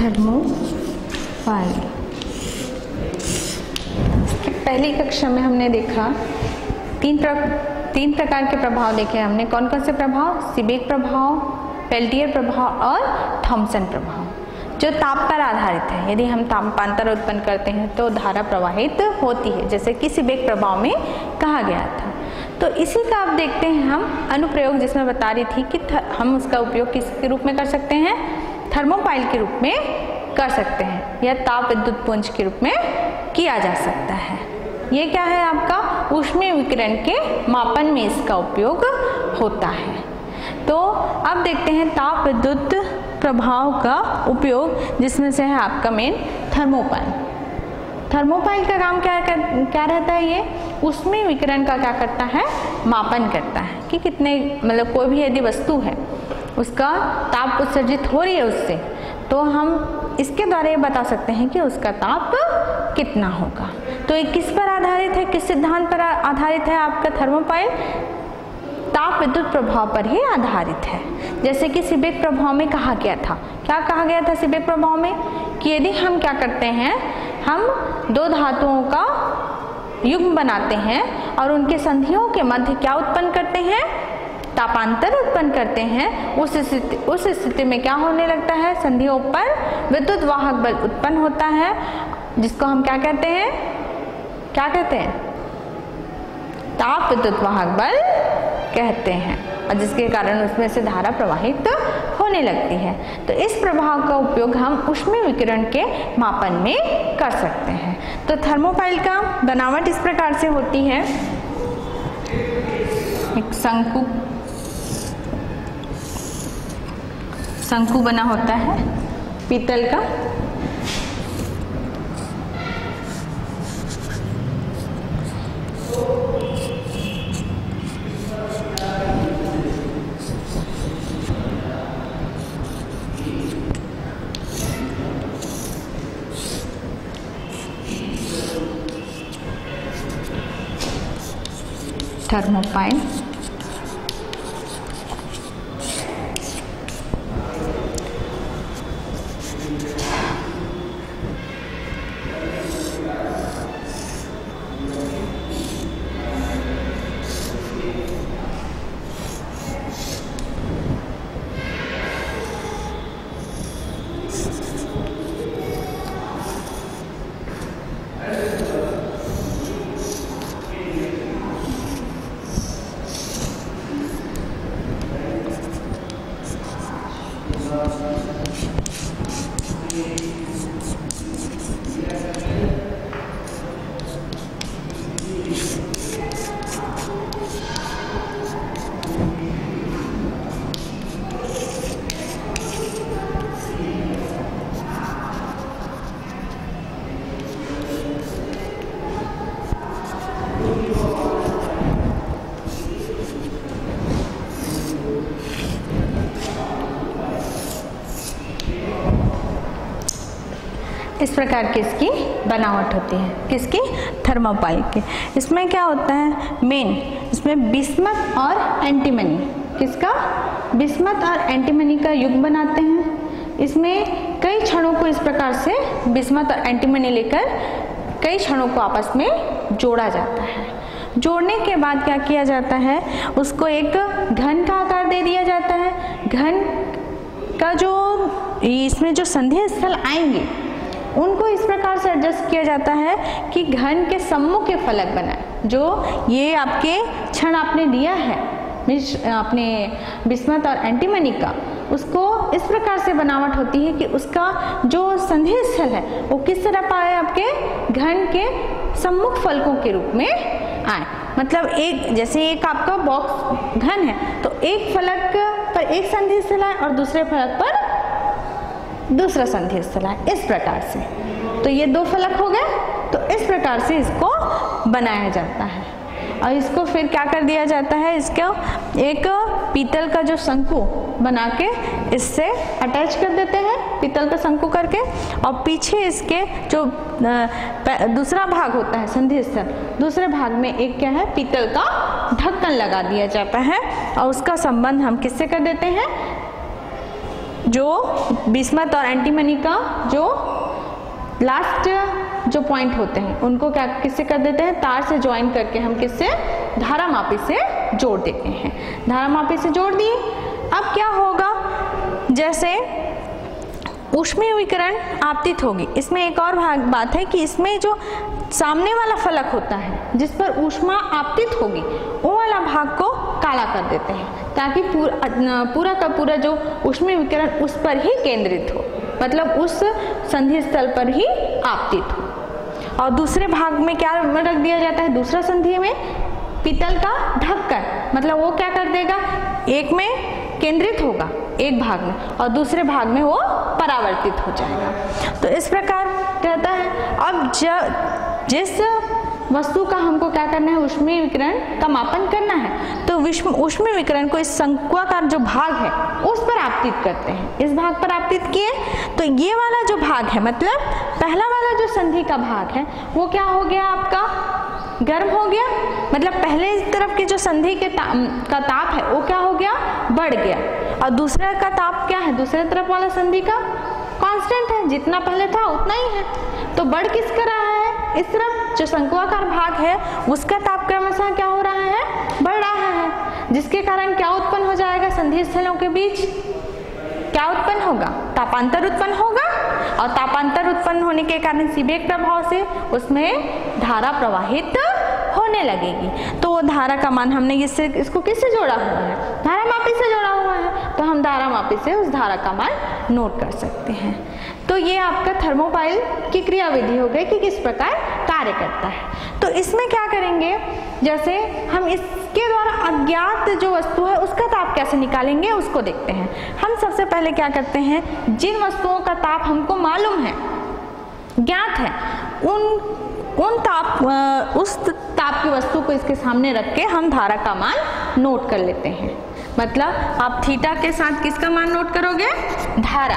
Thermopile. पहली कक्षा में हमने देखा तीन प्रकार के प्रभाव देखे हमने। कौन कौन से प्रभाव? सीबेक प्रभाव, पेल्टियर प्रभाव और थॉम्सन प्रभाव, जो ताप पर आधारित है। यदि हम तापांतर उत्पन्न करते हैं तो धारा प्रवाहित होती है, जैसे कि सीबेक प्रभाव में कहा गया था। तो इसी का आप देखते हैं हम अनुप्रयोग, जिसमें बता रही थी कि हम उसका उपयोग किसके रूप में कर सकते हैं? थर्मोपाइल के रूप में कर सकते हैं, या ताप विद्युत पुंज के रूप में किया जा सकता है। ये क्या है? आपका ऊष्मीय विकिरण के मापन में इसका उपयोग होता है। तो अब देखते हैं ताप विद्युत प्रभाव का उपयोग, जिसमें से है आपका मेन थर्मोपाइल। थर्मोपाइल का काम क्या रहता है? ये ऊष्मीय विकिरण का क्या करता है? मापन करता है कि कितने, मतलब कोई भी यदि वस्तु है उसका ताप उत्सर्जित हो रही है उससे, तो हम इसके द्वारा ये बता सकते हैं कि उसका ताप कितना होगा। तो ये किस पर आधारित है, किस सिद्धांत पर आधारित है आपका थर्मोपाइल? ताप विद्युत प्रभाव पर ही आधारित है। जैसे कि सीबेक प्रभाव में कहा गया था, क्या कहा गया था सीबेक प्रभाव में? कि यदि हम क्या करते हैं, हम दो धातुओं का युग्म बनाते हैं और उनके संधियों के मध्य क्या उत्पन्न करते हैं? तापांतर उत्पन्न करते हैं। उस स्थिति में क्या होने लगता है? संधियों पर विद्युत वाहक बल उत्पन्न होता है, जिसको हम क्या कहते हैं? क्या कहते हैं? ताप विद्युत वाहक बल कहते हैं, और जिसके कारण उसमें से धारा प्रवाहित होने लगती है। तो इस प्रभाव का उपयोग हम ऊष्मीय विकिरण के मापन में कर सकते हैं। तो थर्मोपाइल का बनावट इस प्रकार से होती है। एक शंकु बना होता है पीतल का। थर्मोपाइल इस प्रकार की इसकी बनावट होती है। किसकी? थर्मोपाइल की। इसमें क्या होता है मेन? इसमें बिस्मथ और एंटीमनी। किसका? बिस्मथ और एंटीमनी का युग्म बनाते हैं। इसमें कई क्षणों को इस प्रकार से बिस्मथ और एंटीमनी लेकर कई क्षणों को आपस में जोड़ा जाता है। जोड़ने के बाद क्या किया जाता है? उसको एक घन का आकार दे दिया जाता है। घन का जो इसमें जो संधि स्थल आएंगे उनको इस प्रकार से एडजस्ट किया जाता है कि घन के सम्मुख के फलक बनाए। जो ये आपके क्षण आपने दिया है अपने बिस्मथ और एंटीमनी का, उसको इस प्रकार से बनावट होती है कि उसका जो संधि स्थल है वो किस तरह पाए? आपके घन के सम्मुख फलकों के रूप में आए। मतलब एक, जैसे एक आपका बॉक्स घन है तो एक फलक पर एक संधि स्थल है और दूसरे फलक पर दूसरा संधि स्थल है, इस प्रकार से। तो ये दो फलक हो गए, तो इस प्रकार से इसको बनाया जाता है। और इसको फिर क्या कर दिया जाता है? इसको एक पीतल का जो शंकु बना के इससे अटैच कर देते हैं, पीतल का शंकु करके, और पीछे इसके जो दूसरा भाग होता है संधि स्थल, दूसरे भाग में एक क्या है? पीतल का ढक्कन लगा दिया जाता है। और उसका संबंध हम किससे कर देते हैं? जो बिस्मथ और एंटीमनी का जो लास्ट जो पॉइंट होते हैं उनको क्या किससे कर देते हैं, तार से ज्वाइन करके हम किससे, धारामापी से जोड़ देते हैं। धारामापी से जोड़ दिए। अब क्या होगा, जैसे ऊष्मीय विकिरण आपतित होगी। इसमें एक और बात है कि इसमें जो सामने वाला फलक होता है जिस पर ऊष्मा आपतित होगी वो वाला भाग को काला कर देते हैं, ताकि पूरा का पूरा जो ऊष्मीय विकिरण उस पर ही केंद्रित हो, मतलब उस संधि स्थल पर ही आपतित हो। और दूसरे भाग में क्या रख दिया जाता है, दूसरा संधि में पीतल का ढक्कन, मतलब वो क्या कर देगा, एक में केंद्रित होगा एक भाग में और दूसरे भाग में वो परावर्तित हो जाएगा। तो इस प्रकार रहता है। अब जिस वस्तु का हमको क्या करना है, ऊष्मीय विकिरण का मापन करना है, तो ऊष्मीय विकिरण को इस शंक्वाकार जो भाग है उस पर आपतित करते हैं। इस भाग पर आपतित किए तो ये वाला जो भाग है, मतलब पहला वाला जो संधि का भाग है वो क्या हो गया, आपका गर्म हो गया, मतलब पहले तरफ की जो संधि के का ताप है वो क्या हो गया, बढ़ गया। और दूसरे का ताप क्या है, दूसरे तरफ वाला संधि का कांस्टेंट है, जितना पहले था उतना ही है। तो बढ़ किसका रहा है, इस तरफ जो शंक्वाकार भाग है उसका ताप क्रमशः क्या हो रहा है, बढ़ रहा है, जिसके कारण क्या उत्पन्न हो जाएगा, संधि स्थलों के बीच क्या उत्पन्न होगा, तापांतर उत्पन्न होगा। और तापांतर उत्पन्न होने के कारण सीबेक प्रभाव से उसमें धारा प्रवाहित होने लगेगी। तो वो धारा का मान हमने इसको किससे जोड़ा हुआ है, धारामापी से जोड़ा हुआ है, तो हम धारामापी से उस धारा का मान नोट कर सकते हैं। तो ये आपका थर्मोपाइल की क्रियाविधि हो गई कि किस प्रकार कार्य करता है। तो इसमें क्या करेंगे, जैसे हम इसके द्वारा अज्ञात जो वस्तु है उसका ताप कैसे निकालेंगे उसको देखते हैं। हम सबसे पहले क्या करते हैं, जिन वस्तुओं का ताप हमको मालूम है, ज्ञात है, उस ताप की वस्तु को इसके सामने रख के हम धारा का मान नोट कर लेते हैं। मतलब आप थीटा के साथ किसका मान नोट करोगे, धारा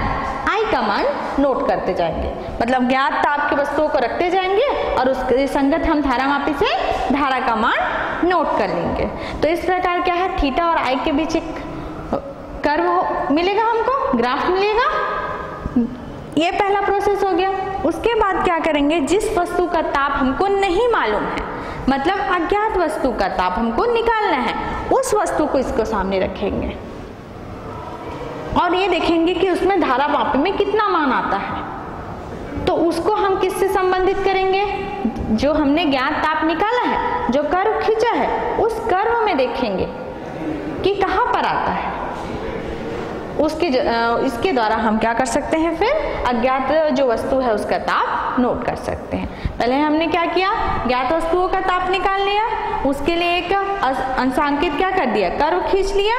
आई का मान नोट करते जाएंगे, मतलब ज्ञात ताप की वस्तुओं को रखते जाएंगे और उसके संगत हम धारामापी से धारा का मान नोट कर लेंगे। तो इस प्रकार क्या है, थीटा और आई के बीच एक कर्व मिलेगा, हमको ग्राफ मिलेगा। ये पहला प्रोसेस हो गया। उसके बाद क्या करेंगे, जिस वस्तु का ताप हमको नहीं मालूम है, मतलब अज्ञात वस्तु का ताप हमको निकालना है, उस वस्तु को इसको सामने रखेंगे और ये देखेंगे कि उसमें धारामापी में कितना मान आता है। तो उसको हम किससे संबंधित करेंगे, जो हमने ज्ञात ताप निकाला है, जो कर्व खींचा है, उस कर्व में देखेंगे कि कहाँ पर आता है। इसके द्वारा हम क्या कर सकते हैं, फिर अज्ञात जो वस्तु है उसका ताप नोट कर सकते हैं। पहले हमने क्या किया, ज्ञात वस्तुओं का ताप निकाल लिया, उसके लिए एक अंशांकित क्या कर दिया, कर्व खींच लिया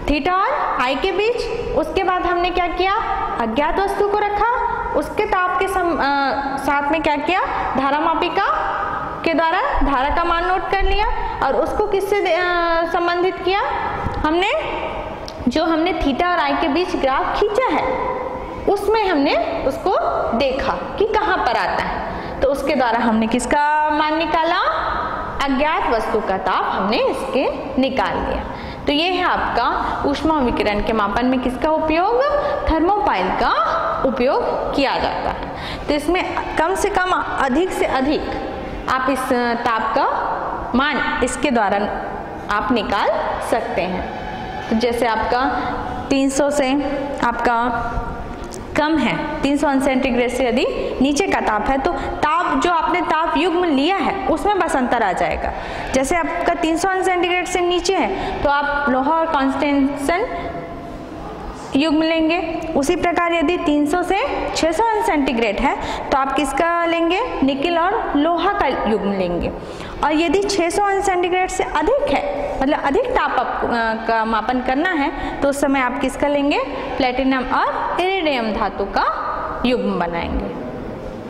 थीटा और आई के बीच। उसके बाद हमने क्या किया, अज्ञात वस्तु को रखा, उसके ताप के साथ में क्या किया, धारामापी के द्वारा धारा का मान नोट कर लिया और उसको किससे संबंधित किया, हमने थीटा और आई के बीच ग्राफ खींचा है उसमें हमने उसको देखा कि कहाँ पर आता है। तो उसके द्वारा हमने किसका मान निकाला, अज्ञात वस्तु का ताप हमने इसके निकाल लिया। तो ये है आपका ऊष्मा विकिरण के मापन में किसका उपयोग, थर्मोपाइल का उपयोग किया जाता है। तो इसमें कम से कम अधिक से अधिक आप इस ताप का मान इसके द्वारा आप निकाल सकते हैं। तो जैसे आपका 300 से आपका कम है, 300 सेंटीग्रेड से यदि नीचे का ताप है, तो ताप जो आपने ताप युग्म लिया है उसमें बस अंतर आ जाएगा। जैसे आपका 300 सेंटीग्रेड से नीचे है तो आप लोहा और कांस्टेंशन युग्म लेंगे। उसी प्रकार यदि 300 से 600 सेंटीग्रेड है तो आप किसका लेंगे, निकेल और लोहा का युग्म लेंगे। और यदि 600 सेंटीग्रेड से अधिक है, मतलब अधिक ताप का मापन करना है, तो उस समय आप किसका लेंगे, प्लेटिनम और इरिडियम धातु का युग्म बनाएंगे।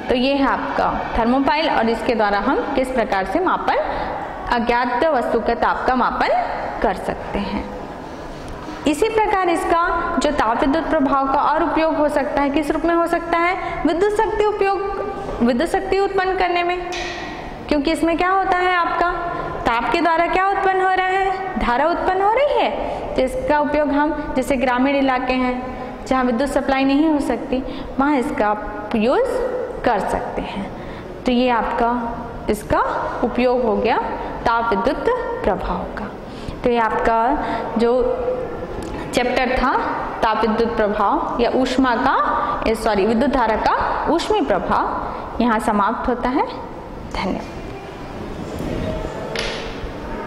तो ये है आपका थर्मोपाइल और इसके द्वारा हम किस प्रकार से मापन, अज्ञात वस्तु के ताप का मापन कर सकते हैं। इसी प्रकार इसका जो ताप विद्युत प्रभाव का और उपयोग हो सकता है, किस रूप में हो सकता है, विद्युत शक्ति उत्पन्न करने में। क्योंकि इसमें क्या होता है, आपका ताप के द्वारा क्या उत्पन्न हो रहा है, धारा उत्पन्न हो रही है, जिसका उपयोग हम जैसे ग्रामीण इलाके हैं जहाँ विद्युत सप्लाई नहीं हो सकती वहाँ इसका आप यूज़ कर सकते हैं। तो ये आपका इसका उपयोग हो गया ताप विद्युत प्रभाव का। तो ये आपका जो चैप्टर था ताप विद्युत प्रभाव या ऊष्मा का विद्युत धारा का ऊष्मीय प्रभाव यहाँ समाप्त होता है। धन्यवाद।